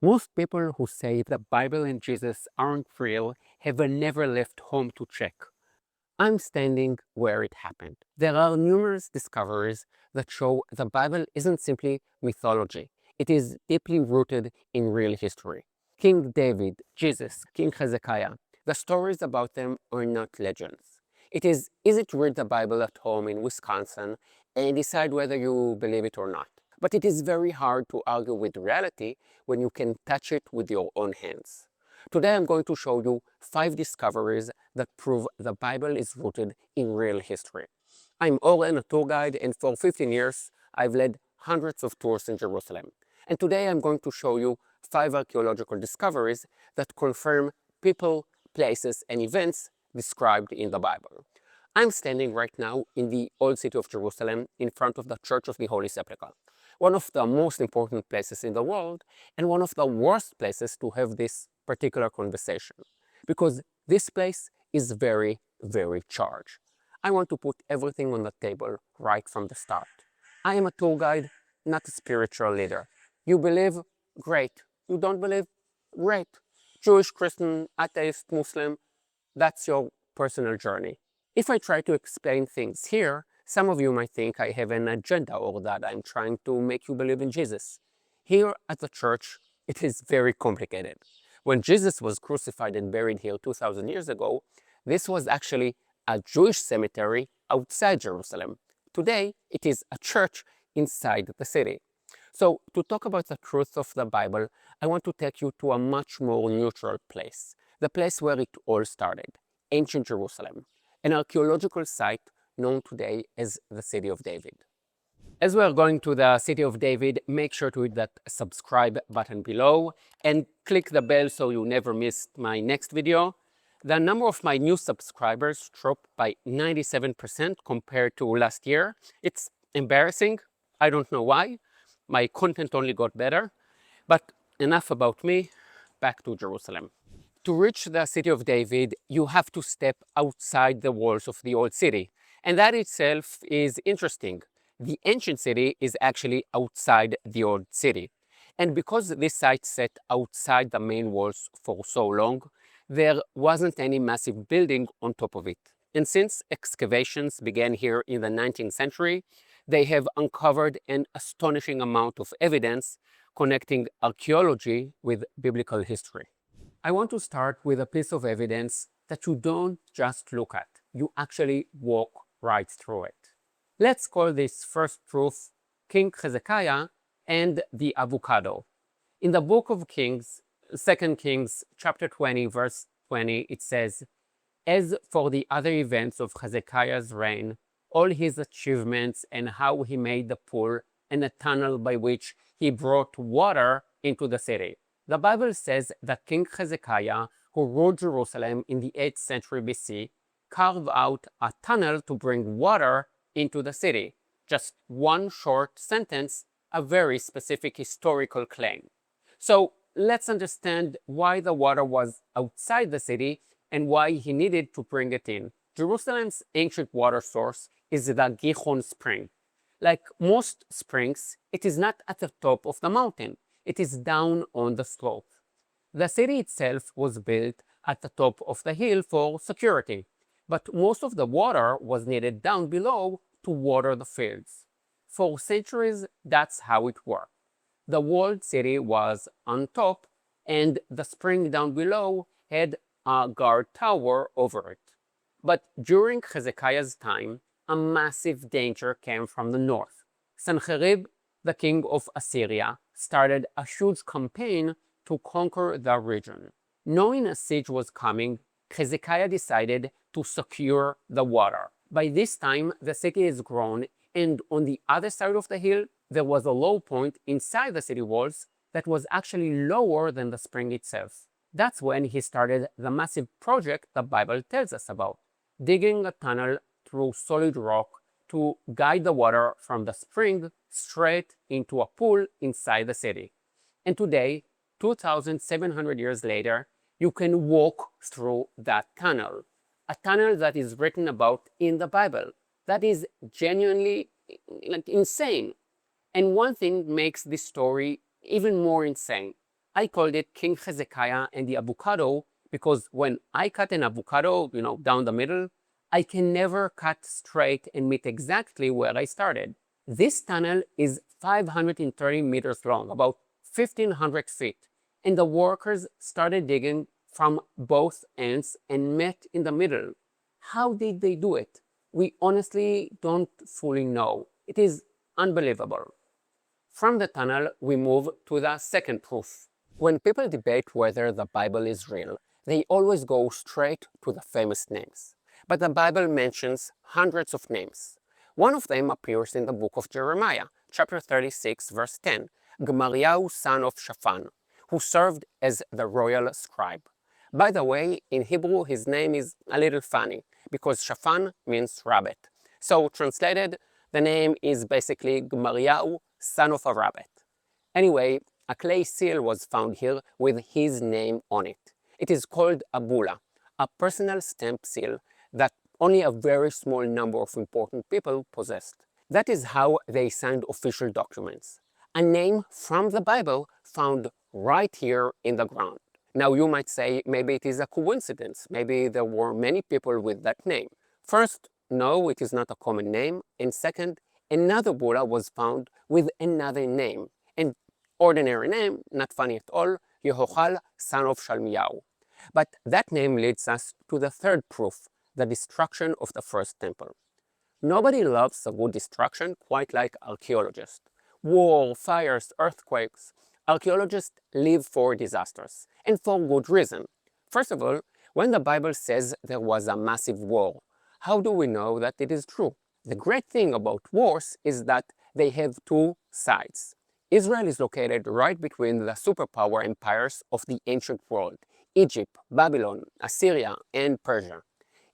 Most people who say the Bible and Jesus aren't real have never left home to check. I'm standing where it happened. There are numerous discoveries that show the Bible isn't simply mythology. It is deeply rooted in real history. King David, Jesus, King Hezekiah, the stories about them are not legends. It is easy to read the Bible at home in Wisconsin and decide whether you believe it or not. But it is very hard to argue with reality when you can touch it with your own hands. Today I'm going to show you 5 discoveries that prove the Bible is rooted in real history. I'm Oren, a tour guide, and for 15 years I've led hundreds of tours in Jerusalem. And today I'm going to show you 5 archaeological discoveries that confirm people, places, and events described in the Bible. I'm standing right now in the old city of Jerusalem in front of the Church of the Holy Sepulchre, one of the most important places in the world and one of the worst places to have this particular conversation, because this place is very, very charged. I want to put everything on the table right from the start. I am a tour guide, not a spiritual leader. You believe? Great. You don't believe? Great. Jewish, Christian, atheist, Muslim, that's your personal journey. If I try to explain things here, some of you might think I have an agenda or that I'm trying to make you believe in Jesus. Here at the church, it is very complicated. When Jesus was crucified and buried here 2,000 years ago, this was actually a Jewish cemetery outside Jerusalem. Today, it is a church inside the city. So, to talk about the truth of the Bible, I want to take you to a much more neutral place, the place where it all started, ancient Jerusalem, an archaeological site known today as the City of David. As we are going to the City of David, make sure to hit that subscribe button below and click the bell so you never miss my next video. The number of my new subscribers dropped by 97% compared to last year. It's embarrassing. I don't know why. My content only got better. But enough about me, back to Jerusalem. To reach the City of David, you have to step outside the walls of the old city. And that itself is interesting. The ancient city is actually outside the old city. And because this site sat outside the main walls for so long, there wasn't any massive building on top of it. And since excavations began here in the 19th century, they have uncovered an astonishing amount of evidence connecting archaeology with biblical history. I want to start with a piece of evidence that you don't just look at, you actually walk right through it. Let's call this first proof King Hezekiah and the avocado. In the book of Kings, 2 Kings chapter 20, verse 20, it says, "As for the other events of Hezekiah's reign, all his achievements and how he made the pool and a tunnel by which he brought water into the city." The Bible says that King Hezekiah, who ruled Jerusalem in the 8th century BC, carved out a tunnel to bring water into the city. Just one short sentence, a very specific historical claim. So let's understand why the water was outside the city and why he needed to bring it in. Jerusalem's ancient water source is the Gihon spring. Like most springs, it is not at the top of the mountain. It is down on the slope. The city itself was built at the top of the hill for security, but most of the water was needed down below to water the fields. For centuries, that's how it worked. The walled city was on top, and the spring down below had a guard tower over it. But during Hezekiah's time, a massive danger came from the north. Sennacherib, the king of Assyria, started a huge campaign to conquer the region. Knowing a siege was coming, Hezekiah decided to secure the water. By this time, the city is grown, and on the other side of the hill, there was a low point inside the city walls that was actually lower than the spring itself. That's when he started the massive project the Bible tells us about, digging a tunnel through solid rock to guide the water from the spring straight into a pool inside the city. And today, 2,700 years later, you can walk through that tunnel. A tunnel that is written about in the Bible. That is genuinely insane. And one thing makes this story even more insane. I called it King Hezekiah and the avocado because when I cut an avocado, down the middle, I can never cut straight and meet exactly where I started. This tunnel is 530 meters long, about 1,500 feet, and the workers started digging from both ends and met in the middle. How did they do it? We honestly don't fully know. It is unbelievable. From the tunnel, we move to the second proof. When people debate whether the Bible is real, they always go straight to the famous names. But the Bible mentions hundreds of names. One of them appears in the book of Jeremiah, chapter 36, verse 10, Gemariah, son of Shaphan, who served as the royal scribe. By the way, in Hebrew, his name is a little funny, because Shaphan means rabbit. So translated, the name is basically Gemariah, son of a rabbit. Anyway, a clay seal was found here with his name on it. It is called a bulla, a personal stamp seal that only a very small number of important people possessed. That is how they signed official documents. A name from the Bible found right here in the ground. Now you might say maybe it is a coincidence. Maybe there were many people with that name. First, no, it is not a common name. And second, another bulla was found with another name. An ordinary name, not funny at all, Yehochal, son of Shalmiyahu. But that name leads us to the third proof, the destruction of the first temple. Nobody loves a good destruction quite like archaeologists. War, fires, earthquakes. Archaeologists live for disasters, and for good reason. First of all, when the Bible says there was a massive war, how do we know that it is true? The great thing about wars is that they have two sides. Israel is located right between the superpower empires of the ancient world, Egypt, Babylon, Assyria, and Persia.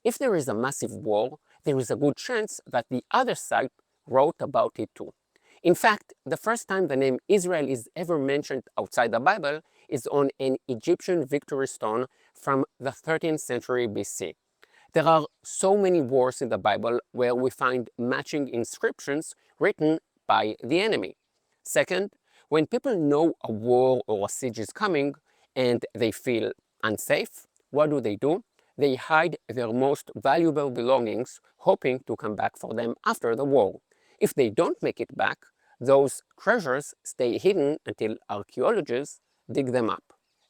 If there is a massive war, there is a good chance that the other side wrote about it too. In fact, the first time the name Israel is ever mentioned outside the Bible is on an Egyptian victory stone from the 13th century BC. There are so many wars in the Bible where we find matching inscriptions written by the enemy. Second, when people know a war or a siege is coming and they feel unsafe, what do? They hide their most valuable belongings, hoping to come back for them after the war. If they don't make it back, those treasures stay hidden until archaeologists dig them up.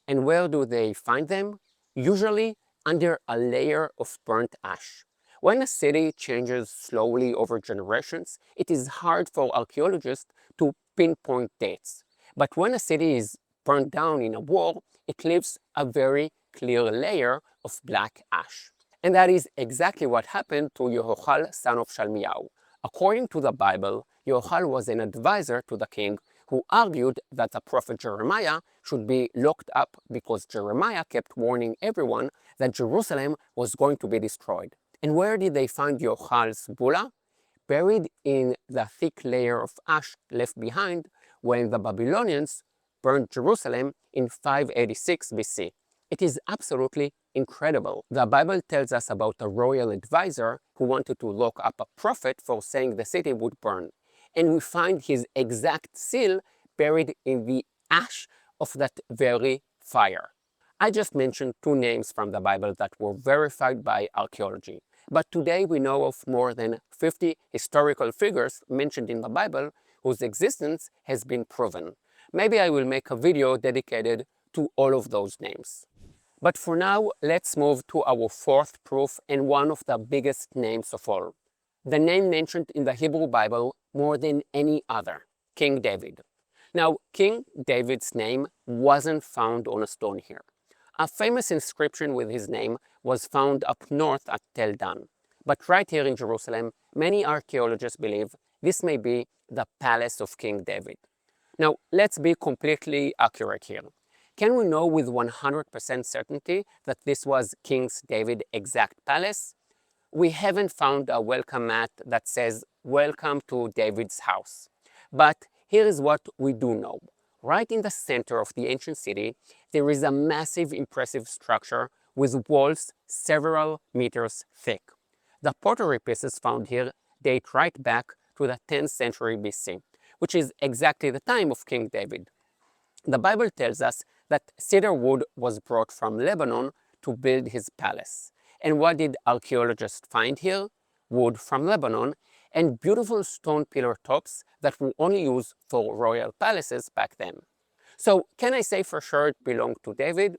And where do they find them? Usually under a layer of burnt ash. When a city changes slowly over generations, it is hard for archaeologists to pinpoint dates. But when a city is burned down in a war, it leaves a very clear layer of black ash. And that is exactly what happened to Yehochal, son of Shalmiyahu. According to the Bible, Yehochal was an advisor to the king who argued that the prophet Jeremiah should be locked up because Jeremiah kept warning everyone that Jerusalem was going to be destroyed. And where did they find Yehuchal's bulla? Buried in the thick layer of ash left behind when the Babylonians burned Jerusalem in 586 BC. It is absolutely incredible. The Bible tells us about a royal advisor who wanted to lock up a prophet for saying the city would burn. And we find his exact seal buried in the ash of that very fire. I just mentioned two names from the Bible that were verified by archaeology. But today we know of more than 50 historical figures mentioned in the Bible whose existence has been proven. Maybe I will make a video dedicated to all of those names. But for now, let's move to our fourth proof and one of the biggest names of all. The name mentioned in the Hebrew Bible more than any other, King David. Now, King David's name wasn't found on a stone here. A famous inscription with his name was found up north at Tel Dan. But right here in Jerusalem, many archaeologists believe this may be the palace of King David. Now, let's be completely accurate here. Can we know with 100% certainty that this was King David's exact palace? We haven't found a welcome mat that says, "Welcome to David's house." But here is what we do know. Right in the center of the ancient city, there is a massive, impressive structure with walls several meters thick. The pottery pieces found here date right back to the 10th century BC, which is exactly the time of King David. The Bible tells us that cedar wood was brought from Lebanon to build his palace. And what did archaeologists find here? Wood from Lebanon and beautiful stone pillar tops that were only used for royal palaces back then. So can I say for sure it belonged to David?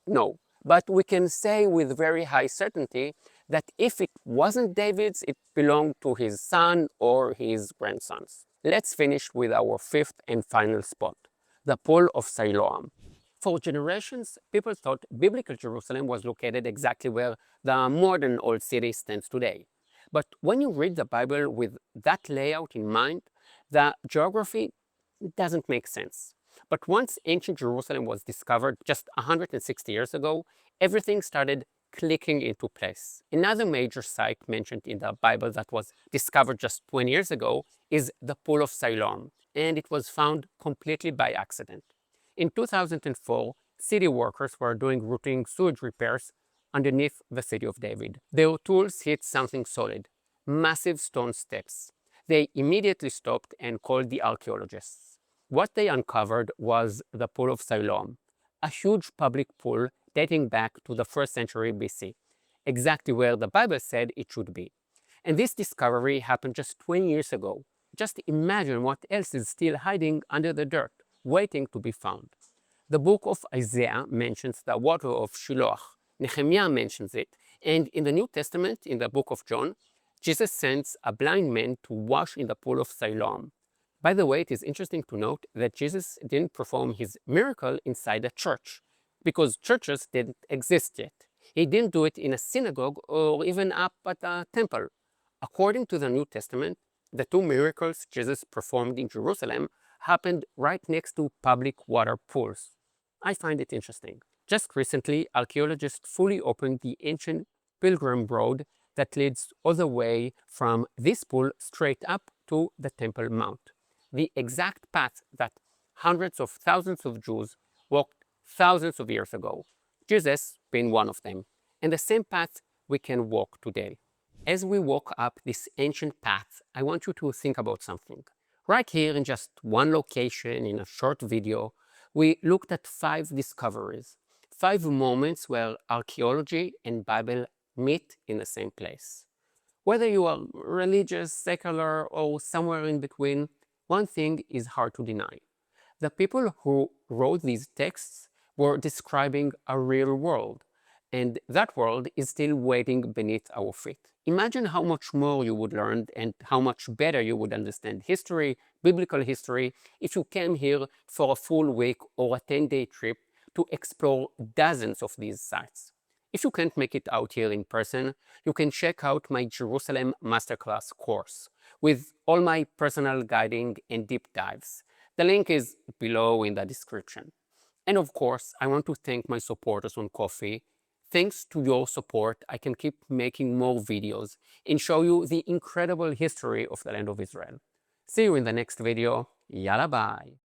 No, but we can say with very high certainty that if it wasn't David's, it belonged to his son or his grandsons. Let's finish with our fifth and final spot, the Pool of Siloam. For generations, people thought biblical Jerusalem was located exactly where the modern old city stands today. But when you read the Bible with that layout in mind, the geography doesn't make sense. But once ancient Jerusalem was discovered just 160 years ago, everything started clicking into place. Another major site mentioned in the Bible that was discovered just 20 years ago is the Pool of Siloam, and it was found completely by accident. In 2004, city workers were doing routine sewage repairs underneath the city of David. Their tools hit something solid, massive stone steps. They immediately stopped and called the archaeologists. What they uncovered was the Pool of Siloam, a huge public pool dating back to the 1st century BC, exactly where the Bible said it should be. And this discovery happened just 20 years ago. Just imagine what else is still hiding under the dirt, waiting to be found. The book of Isaiah mentions the water of Shiloh. Nehemiah mentions it. And in the New Testament, in the book of John, Jesus sends a blind man to wash in the pool of Siloam. By the way, it is interesting to note that Jesus didn't perform his miracle inside a church, because churches didn't exist yet. He didn't do it in a synagogue or even up at a temple. According to the New Testament, the two miracles Jesus performed in Jerusalem happened right next to public water pools. I find it interesting. Just recently, archaeologists fully opened the ancient pilgrim road that leads all the way from this pool straight up to the Temple Mount. The exact path that hundreds of thousands of Jews walked thousands of years ago, Jesus being one of them, and the same path we can walk today. As we walk up this ancient path, I want you to think about something. Right here in just one location in a short video, we looked at 5 discoveries, 5 moments where archaeology and Bible meet in the same place. Whether you are religious, secular, or somewhere in between, one thing is hard to deny. The people who wrote these texts were describing a real world, and that world is still waiting beneath our feet. Imagine how much more you would learn and how much better you would understand history, biblical history, if you came here for a full week or a 10-day trip to explore dozens of these sites. If you can't make it out here in person, you can check out my Jerusalem Masterclass course with all my personal guiding and deep dives. The link is below in the description. And of course, I want to thank my supporters on Ko-fi. Thanks to your support, I can keep making more videos and show you the incredible history of the land of Israel. See you in the next video. Yalla, bye.